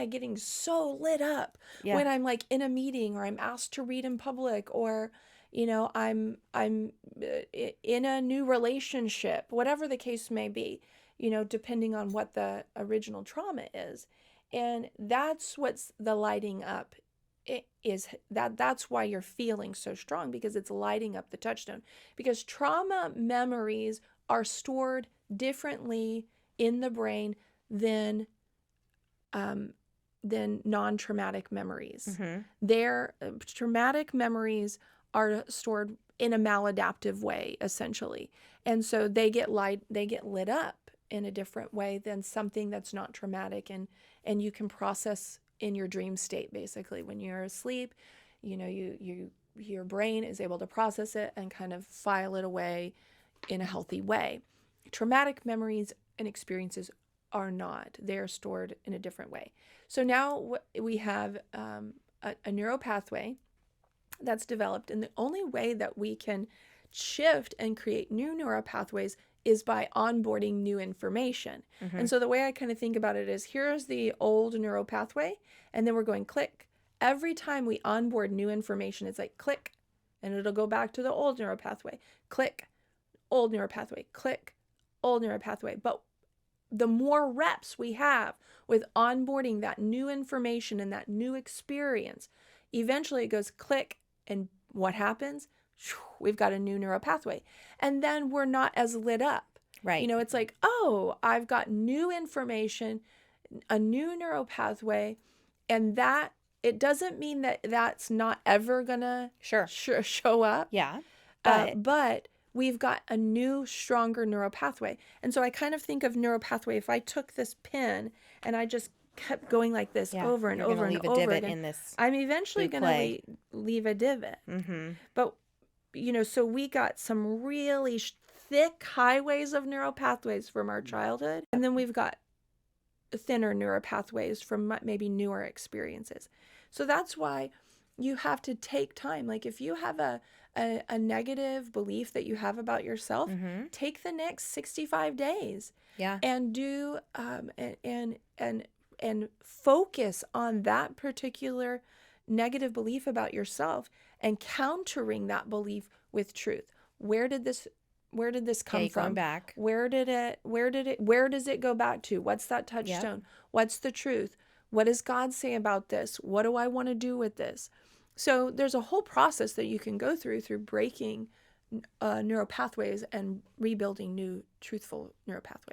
I getting so lit up Yeah. when I'm like in a meeting or I'm asked to read in public or I'm in a new relationship, whatever the case may be, depending on what the original trauma is. And that's what's the lighting up. It is that's why you're feeling so strong, because it's lighting up the touchstone, because trauma memories are stored differently in the brain than um, non-traumatic memories. Mm-hmm. Their traumatic memories are stored in a maladaptive way, essentially, and so they get lit up in a different way than something that's not traumatic, and you can process in your dream state. Basically, when you're asleep, your brain is able to process it and kind of file it away in a healthy way. Traumatic memories and experiences are not. They're stored in a different way. So now we have a neural pathway that's developed, and the only way that we can shift and create new neural pathways is by onboarding new information. Mm-hmm. And so the way I kind of think about it is, here's the old neural pathway, and then we're going click. Every time we onboard new information, it's like click, and it'll go back to the old neural pathway. Click, old neural pathway. Click, old neural pathway. But the more reps we have with onboarding that new information and that new experience, eventually it goes click, and what happens? We've got a new neural pathway. And then we're not as lit up. Right. It's like, oh, I've got new information, a new neural pathway, and that it doesn't mean that that's not ever gonna Sure. show up. Yeah. But we've got a new, stronger neural pathway. And so I kind of think of neural pathway, if I took this pin and I just kept going like this Yeah. over and You're gonna over and leave a over divot again, in this I'm eventually blue going clay. to leave a divot. Mm-hmm. But, so we got some really thick highways of neural pathways from our childhood. And then we've got thinner neural pathways from maybe newer experiences. So that's why you have to take time. Like if you have a negative belief that you have about yourself, Mm-hmm. take the next 65 days Yeah. and do and focus on that particular negative belief about yourself and countering that belief with truth. Where did this come Going from? back. Where does it go back to? What's that touchstone? Yep. What's the truth? What does God say about this? What do I want to do with this? So there's a whole process that you can go through breaking neural pathways and rebuilding new truthful neural pathways.